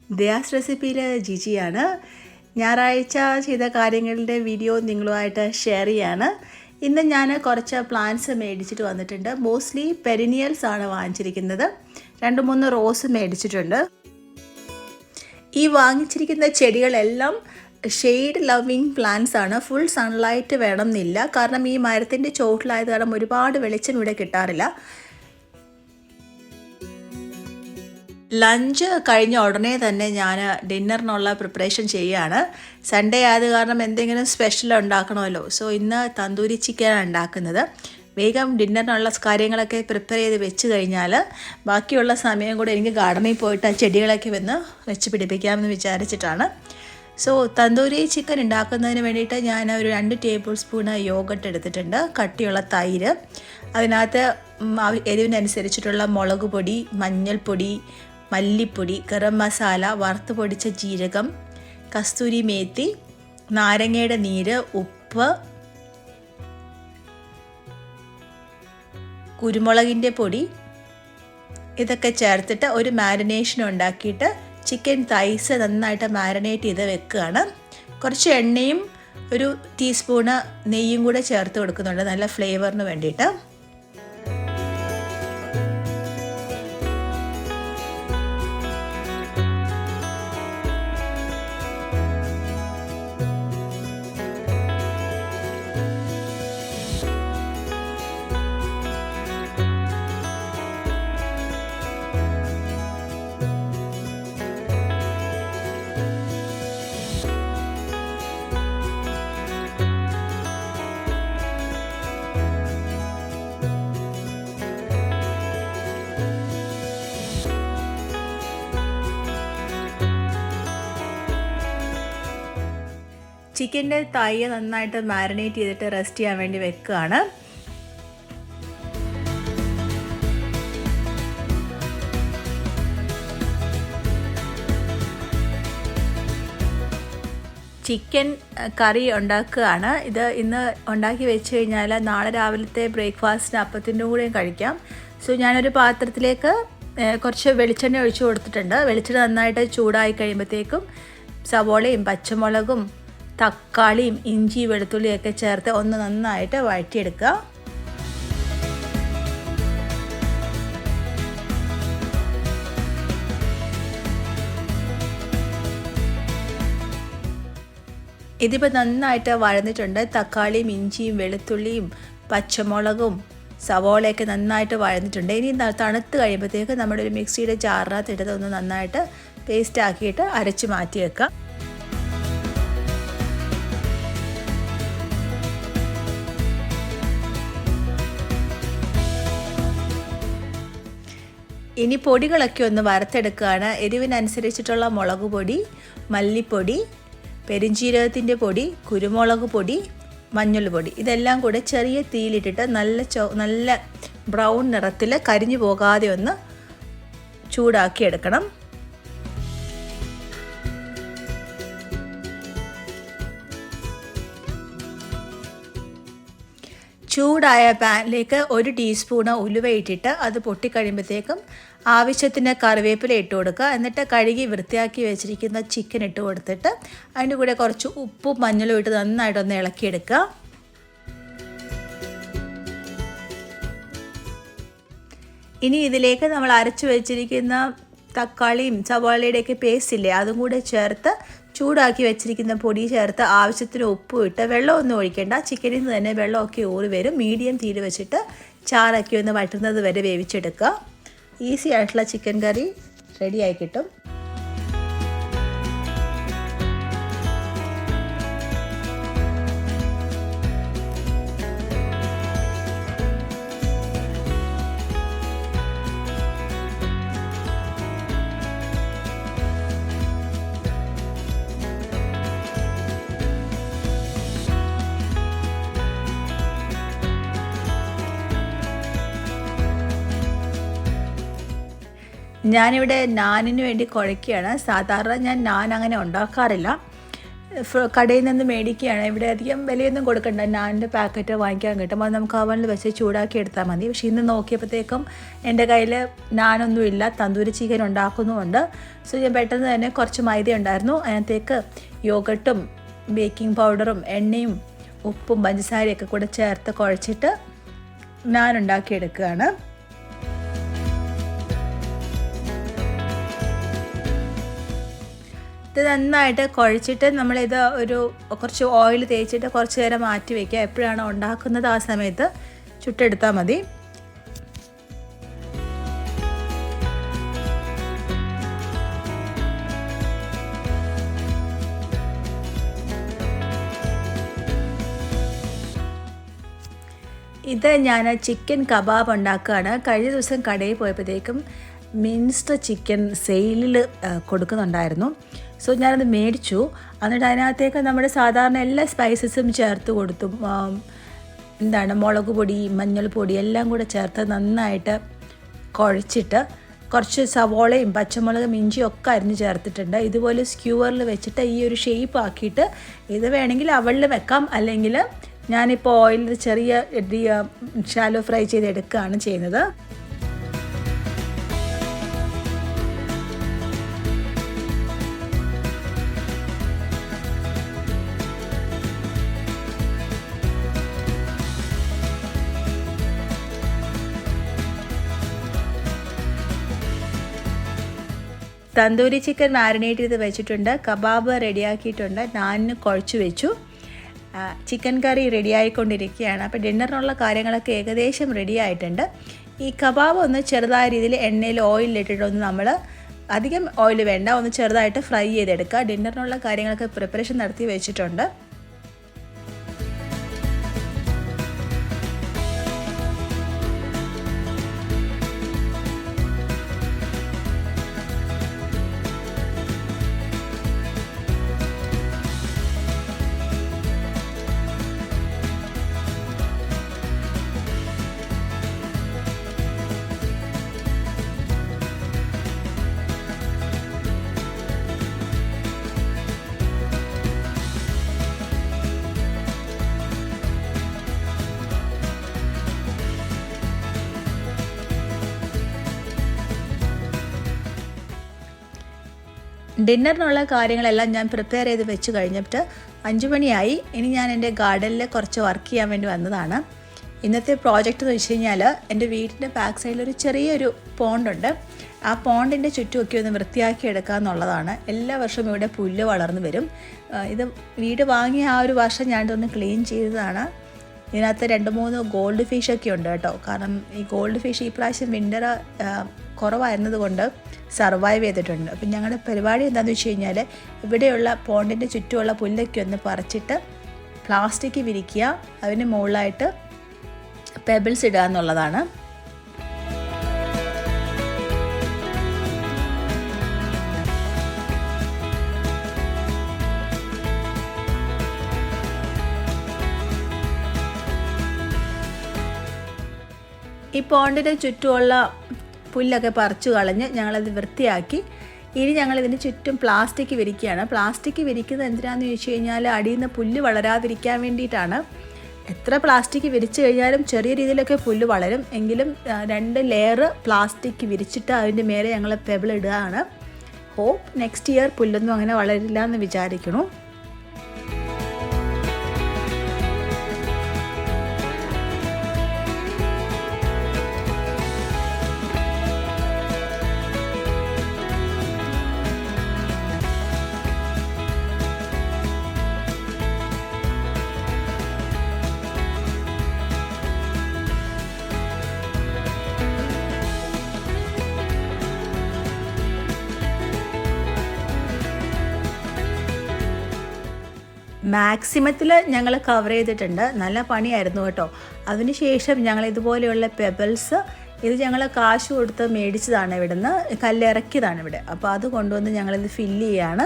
ദിയാസ് റെസിപ്പിയിൽ ജിജിയാണ്. ഞായറാഴ്ച ചെയ്ത കാര്യങ്ങളുടെ വീഡിയോ നിങ്ങളുമായിട്ട് ഷെയർ ചെയ്യാണ്. ഇന്ന് ഞാൻ കുറച്ച് പ്ലാന്റ്സ് മേടിച്ചിട്ട് വന്നിട്ടുണ്ട്. മോസ്റ്റ്ലി പെരിനിയൽസ് ആണ് വാങ്ങിച്ചിരിക്കുന്നത്. 2-3 റോസ് മേടിച്ചിട്ടുണ്ട്. ഈ വാങ്ങിച്ചിരിക്കുന്ന ചെടികളെല്ലാം ഷെയ്ഡ് ലവിങ് പ്ലാന്റ്സ് ആണ്. ഫുൾ സൺലൈറ്റ് വേണം എന്നില്ല. കാരണം ഈ മരത്തിൻ്റെ ചോട്ടിലായത് കാരണം ഒരുപാട് വെളിച്ചം ഇവിടെ കിട്ടാറില്ല. ലഞ്ച് കഴിഞ്ഞ ഉടനെ തന്നെ ഞാൻ ഡിന്നറിനുള്ള പ്രിപ്പറേഷൻ ചെയ്യുകയാണ്. സൺഡേ ആയത് കാരണം എന്തെങ്കിലും സ്പെഷ്യൽ ഉണ്ടാക്കണമല്ലോ. സോ ഇന്ന് തന്തൂരി ചിക്കനാണ് ഉണ്ടാക്കുന്നത്. വേഗം ഡിന്നറിനുള്ള കാര്യങ്ങളൊക്കെ പ്രിപ്പയർ ചെയ്ത് വെച്ച് കഴിഞ്ഞാൽ ബാക്കിയുള്ള സമയം കൂടെ എനിക്ക് ഗാർഡനിൽ പോയിട്ട് ആ ചെടികളൊക്കെ വെച്ച് പിടിപ്പിക്കാമെന്ന് വിചാരിച്ചിട്ടാണ്. സോ തന്തൂരി ചിക്കൻ ഉണ്ടാക്കുന്നതിന് വേണ്ടിയിട്ട് ഞാൻ ഒരു 2 ടേബിൾ സ്പൂൺ യോഗട്ട് എടുത്തിട്ടുണ്ട്. കട്ടിയുള്ള തൈര്, അതിനകത്ത് എരിവിനനുസരിച്ചിട്ടുള്ള മുളക് പൊടി, മഞ്ഞൾപ്പൊടി, മല്ലിപ്പൊടി, ഗരം മസാല, വറുത്ത് പൊടിച്ച ജീരകം, കസ്തൂരി മേത്തി, നാരങ്ങയുടെ നീര്, ഉപ്പ്, കുരുമുളകിൻ്റെ പൊടി, ഇതൊക്കെ ചേർത്തിട്ട് ഒരു മാരിനേഷൻ ഉണ്ടാക്കിയിട്ട് ചിക്കൻ തൈസ് നന്നായിട്ട് മാരിനേറ്റ് ചെയ്ത് വെക്കുകയാണ്. കുറച്ച് എണ്ണയും ഒരു ടീസ്പൂണ് നെയ്യും കൂടെ ചേർത്ത് കൊടുക്കുന്നുണ്ട് നല്ല ഫ്ലേവറിന് വേണ്ടിയിട്ട്. ചിക്കൻ്റെ തൈ നന്നായിട്ട് മാരിനേറ്റ് ചെയ്തിട്ട് റെസ്റ്റ് ചെയ്യാൻ വേണ്ടി വെക്കുകയാണ്. ചിക്കൻ കറി ഉണ്ടാക്കുകയാണ്. ഇത് ഇന്ന് ഉണ്ടാക്കി വെച്ച് കഴിഞ്ഞാൽ നാളെ രാവിലത്തെ ബ്രേക്ക്ഫാസ്റ്റിന് അപ്പത്തിൻ്റെ കൂടെയും കഴിക്കാം. സോ ഞാനൊരു പാത്രത്തിലേക്ക് കുറച്ച് വെളിച്ചെണ്ണ ഒഴിച്ചു കൊടുത്തിട്ടുണ്ട്. വെളിച്ചെണ്ണ നന്നായിട്ട് ചൂടായി കഴിയുമ്പോഴത്തേക്കും സവോളയും പച്ചമുളകും തക്കാളിയും ഇഞ്ചി വെളുത്തുള്ളിയൊക്കെ ചേർത്ത് ഒന്ന് നന്നായിട്ട് വഴറ്റിയെടുക്കുക. ഇതിപ്പോൾ നന്നായിട്ട് വഴന്നിട്ടുണ്ട്. തക്കാളിയും ഇഞ്ചിയും വെളുത്തുള്ളിയും പച്ചമുളകും സവോളയൊക്കെ നന്നായിട്ട് വഴന്നിട്ടുണ്ട്. ഇനി തണുത്ത് കഴിയുമ്പോഴത്തേക്ക് നമ്മുടെ ഒരു മിക്സിയുടെ ജാറിനകത്ത് ഇട്ടത് ഒന്ന് നന്നായിട്ട് പേസ്റ്റ് ആക്കിയിട്ട് അരച്ച് മാറ്റി വെക്കുക. ഇനി പൊടികളൊക്കെ ഒന്ന് വറുത്തെടുക്കുകയാണ്. എരിവിനനുസരിച്ചിട്ടുള്ള മുളക് പൊടി, മല്ലിപ്പൊടി, പെരിഞ്ജീരകത്തിൻ്റെ പൊടി, കുരുമുളക് പൊടി, മഞ്ഞൾ പൊടി, ഇതെല്ലാം കൂടെ ചെറിയ തീയിലിട്ടിട്ട് നല്ല ബ്രൗൺ നിറത്തിൽ കരിഞ്ഞു പോകാതെ ഒന്ന് ചൂടാക്കി എടുക്കണം. ചൂടായ പാനിലേക്ക് 1 ടീസ്പൂണ് ഉലുവ ഇട്ടിട്ട് അത് പൊട്ടിക്കഴിയുമ്പോഴത്തേക്കും ആവശ്യത്തിന് കറിവേപ്പില ഇട്ട് കൊടുക്കുക. എന്നിട്ട് കഴുകി വൃത്തിയാക്കി വെച്ചിരിക്കുന്ന ചിക്കൻ ഇട്ട് കൊടുത്തിട്ട് അതിൻ്റെ കൂടെ കുറച്ച് ഉപ്പും മഞ്ഞളും ഇട്ട് നന്നായിട്ടൊന്ന് ഇളക്കിയെടുക്കുക. ഇനി ഇതിലേക്ക് നമ്മൾ അരച്ച് വെച്ചിരിക്കുന്ന തക്കാളിയും സവാളയുടെയൊക്കെ പേസ്റ്റ് ഇല്ലേ, അതും കൂടെ ചേർത്ത് ചൂടാക്കി വെച്ചിരിക്കുന്ന പൊടി ചേർത്ത് ആവശ്യത്തിന് ഉപ്പും ഇട്ട് വെള്ളമൊന്നും ഒഴിക്കേണ്ട. ചിക്കനിൽ നിന്ന് തന്നെ വെള്ളമൊക്കെ ഊറി വരും. മീഡിയം തീയിൽ വെച്ചിട്ട് ചാറൊക്കെ ഒന്ന് വറ്റുന്നത് വരെ വേവിച്ചെടുക്കുക. ഈസി ആയിട്ടുള്ള ചിക്കൻ കറി റെഡിയായി കിട്ടും. ഞാനിവിടെ നാനിന് വേണ്ടി കുഴയ്ക്കുകയാണ്. സാധാരണ ഞാൻ നാൻ അങ്ങനെ ഉണ്ടാക്കാറില്ല. കടയിൽ നിന്ന് മേടിക്കുകയാണ്. ഇവിടെ അധികം വിലയൊന്നും കൊടുക്കണ്ട, നാനിൻ്റെ പാക്കറ്റ് വാങ്ങിക്കാൻ കിട്ടും. അത് നമുക്ക് അവനിൽ വെച്ച് ചൂടാക്കി എടുത്താൽ മതി. പക്ഷേ ഇന്ന് നോക്കിയപ്പോഴത്തേക്കും എൻ്റെ കയ്യിൽ നാനൊന്നുമില്ല, തന്തൂരി ചിക്കൻ ഉണ്ടാക്കുന്നുമുണ്ട്. സോ ഞാൻ പെട്ടെന്ന് തന്നെ കുറച്ച് മൈദ ഉണ്ടായിരുന്നു, അതിനകത്തേക്ക് യോഗട്ടും ബേക്കിംഗ് പൗഡറും എണ്ണയും ഉപ്പും പഞ്ചസാരയൊക്കെ കൂടെ ചേർത്ത് കുഴച്ചിട്ട് നാൻ ഉണ്ടാക്കിയെടുക്കുകയാണ്. ഇത് നന്നായിട്ട് കുഴച്ചിട്ട് നമ്മളിത് കുറച്ച് ഓയിൽ തേച്ചിട്ട് കുറച്ച് നേരം മാറ്റി വയ്ക്കുക. എപ്പോഴാണ് ഉണ്ടാക്കുന്നത് ആ സമയത്ത് ചുട്ടെടുത്താൽ മതി. ഇത് ഞാൻ ചിക്കൻ കബാബ് ഉണ്ടാക്കുകയാണ്. കഴിഞ്ഞ ദിവസം കടയിൽ പോയപ്പോഴത്തേക്കും മിൻസ്ഡ് ചിക്കൻ സെയിലിൽ കൊടുക്കുന്നുണ്ടായിരുന്നു. സോ ഞാനത് മേടിച്ചു. എന്നിട്ട് അതിനകത്തേക്ക് നമ്മുടെ സാധാരണ എല്ലാ സ്പൈസസും ചേർത്ത് കൊടുത്തു. മുളക് പൊടി, മഞ്ഞൾപ്പൊടി എല്ലാം കൂടെ ചേർത്ത് നന്നായിട്ട് കുഴച്ചിട്ട് കുറച്ച് സവോളയും പച്ചമുളകും ഇഞ്ചിയും ഒക്കെ അരിഞ്ഞ് ചേർത്തിട്ടുണ്ട്. ഇതുപോലെ സ്ക്യൂവറിൽ വെച്ചിട്ട് ഈ ഒരു ഷേപ്പ് ആക്കിയിട്ട് ഇത് വേണമെങ്കിൽ അവളിൽ വെക്കാം, അല്ലെങ്കിൽ ഞാനിപ്പോൾ ഓയിലിൽ ചെറിയ ഷാലോ ഫ്രൈ ചെയ്തെടുക്കുകയാണ് ചെയ്യുന്നത്. തന്തൂരി ചിക്കൻ മാരിനേറ്റ് ചെയ്ത് വെച്ചിട്ടുണ്ട്. കബാബ് റെഡിയാക്കിയിട്ടുണ്ട്. നാനിന് കുഴച്ച് വെച്ചു. ചിക്കൻ കറി റെഡി ആയിക്കൊണ്ടിരിക്കുകയാണ്. അപ്പോൾ ഡിന്നറിനുള്ള കാര്യങ്ങളൊക്കെ ഏകദേശം റെഡി ആയിട്ടുണ്ട്. ഈ കബാബ് ഒന്ന് ചെറുതായ രീതിയിൽ എണ്ണയിൽ ഓയിലിട്ടിട്ടൊന്ന് നമ്മൾ അധികം ഓയിൽ വേണ്ട, ഒന്ന് ചെറുതായിട്ട് ഫ്രൈ ചെയ്തെടുക്കുക. ഡിന്നറിനുള്ള കാര്യങ്ങളൊക്കെ പ്രിപ്പറേഷൻ നടത്തി വെച്ചിട്ടുണ്ട്. ഡിന്നറിനുള്ള കാര്യങ്ങളെല്ലാം ഞാൻ പ്രിപ്പയർ ചെയ്ത് വെച്ച് കഴിഞ്ഞിട്ട് 5 മണിയായി. ഇനി ഞാൻ എൻ്റെ ഗാർഡനിൽ കുറച്ച് വർക്ക് ചെയ്യാൻ വേണ്ടി വന്നതാണ്. ഇന്നത്തെ പ്രോജക്റ്റ് എന്ന് വെച്ച് കഴിഞ്ഞാൽ എൻ്റെ വീടിൻ്റെ ബാക്ക് സൈഡിൽ ഒരു ചെറിയൊരു പോണ്ടുണ്ട്. ആ പോണ്ടിൻ്റെ ചുറ്റുമൊക്കെ ഒന്ന് വൃത്തിയാക്കി എടുക്കുക എന്നുള്ളതാണ്. എല്ലാ വർഷവും ഇവിടെ പുല്ല് വളർന്നു വരും. ഇത് വീട് വാങ്ങിയ ആ ഒരു വർഷം ഞാനിതൊന്ന് ക്ലീൻ ചെയ്തതാണ്. ഇതിനകത്ത് 2-3 ഗോൾഡ് ഫിഷൊക്കെ ഉണ്ട് കേട്ടോ. കാരണം ഈ ഗോൾഡ് ഫിഷ് ഈ പ്രാവശ്യം വിൻ്റർ കുറവായിരുന്നത് കൊണ്ട് സർവൈവ് ചെയ്തിട്ടുണ്ട്. അപ്പം ഞങ്ങളുടെ പരിപാടി എന്താണെന്ന് വെച്ച് കഴിഞ്ഞാൽ ഇവിടെയുള്ള പോണ്ടിൻ്റെ ചുറ്റുമുള്ള പുല്ലൊക്കെ ഒന്ന് പറിച്ചിട്ട് പ്ലാസ്റ്റിക് വിരിക്കുക, അതിന് മുകളിലായിട്ട് പെബിൾസ് ഇടുക എന്നുള്ളതാണ്. ഈ പോണ്ടിന് ചുറ്റുമുള്ള പുല്ലൊക്കെ പറിച്ചു കളഞ്ഞ് ഞങ്ങളത് വൃത്തിയാക്കി. ഇനി ഞങ്ങളിതിന് ചുറ്റും പ്ലാസ്റ്റിക് വിരിക്കുകയാണ്. പ്ലാസ്റ്റിക് വിരിക്കുന്നത് എന്തിനാണെന്ന് ചോദിച്ചു കഴിഞ്ഞാൽ അടിയിൽ നിന്ന് പുല്ല് വളരാതിരിക്കാൻ വേണ്ടിയിട്ടാണ്. എത്ര പ്ലാസ്റ്റിക് വിരിച്ചു കഴിഞ്ഞാലും ചെറിയ രീതിയിലൊക്കെ പുല്ല് വളരും. എങ്കിലും 2 ലെയർ പ്ലാസ്റ്റിക് വിരിച്ചിട്ട് അതിൻ്റെ മേലെ ഞങ്ങൾ പെബിൾ ഇടുകയാണ്. ഹോപ്പ് നെക്സ്റ്റ് ഇയർ പുല്ലൊന്നും അങ്ങനെ വളരില്ല എന്ന് വിചാരിക്കണു. മാക്സിമത്തിൽ ഞങ്ങൾ കവർ ചെയ്തിട്ടുണ്ട്. നല്ല പണിയായിരുന്നു കേട്ടോ. അതിനുശേഷം ഞങ്ങൾ ഇതുപോലെയുള്ള പെബിൾസ് ഇത് ഞങ്ങൾ കാശ് കൊടുത്ത് മേടിച്ചതാണ്, ഇവിടുന്ന് കല്ലിറക്കിയതാണ് ഇവിടെ. അപ്പോൾ അത് കൊണ്ടുവന്ന് ഞങ്ങളിത് ഫില്ല് ചെയ്യാണ്.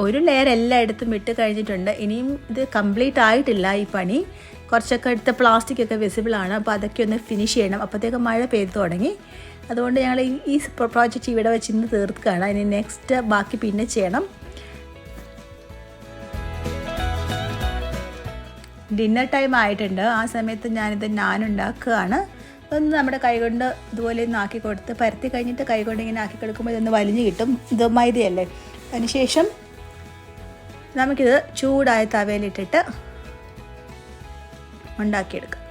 ഒരു ലെയർ എല്ലായിടത്തും ഇട്ട് കഴിഞ്ഞിട്ടുണ്ട്. ഇനിയും ഇത് കംപ്ലീറ്റ് ആയിട്ടില്ല ഈ പണി. കുറച്ചൊക്കെ എടുത്ത പ്ലാസ്റ്റിക് ഒക്കെ വിസിബിളാണ്. അപ്പോൾ അതൊക്കെ ഒന്ന് ഫിനിഷ് ചെയ്യണം. അപ്പോഴത്തേക്ക് മഴ പെയ്ത് തുടങ്ങി. അതുകൊണ്ട് ഞങ്ങൾ ഈ പ്രോജക്റ്റ് ഇവിടെ വെച്ച് ഇന്ന് തീർക്കുകയാണ്. ഇനി നെക്സ്റ്റ് ബാക്കി പിന്നെ ചെയ്യണം. ഡിന്നർ ടൈം ആയിട്ടുണ്ട്. ആ സമയത്ത് ഞാനിത് ഉണ്ടാക്കുകയാണ്. ഇതൊന്ന് നമ്മുടെ കൈകൊണ്ട് ഇതുപോലെ ഒന്ന് ആക്കി കൊടുത്ത് പരത്തി കഴിഞ്ഞിട്ട് കൈകൊണ്ട് ഇങ്ങനെ ആക്കി കൊടുക്കുമ്പോൾ ഇതൊന്ന് വലിഞ്ഞ് കിട്ടും. ഇത് മൈദയല്ലേ. അതിനുശേഷം നമുക്കിത് ചൂടായ തവയിലിട്ടിട്ട് ഉണ്ടാക്കിയെടുക്കാം.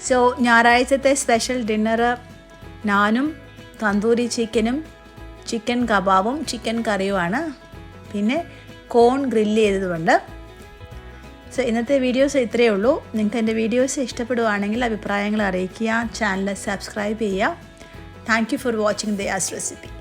സോ ഞായറാഴ്ചത്തെ സ്പെഷ്യൽ ഡിന്നർ നാനും തന്തൂരി ചിക്കനും ചിക്കൻ കബാബും ചിക്കൻ കറിയുമാണ്. പിന്നെ കോൺ ഗ്രില്ല് ചെയ്തതുകൊണ്ട്. സോ ഇന്നത്തെ വീഡിയോസ് ഇത്രയേ ഉള്ളൂ. നിങ്ങൾക്ക് എൻ്റെ വീഡിയോസ് ഇഷ്ടപ്പെടുവാണെങ്കിൽ അഭിപ്രായങ്ങൾ അറിയിക്കുക. ചാനൽ സബ്സ്ക്രൈബ് ചെയ്യുക. Thank you for watching Diaz recipe.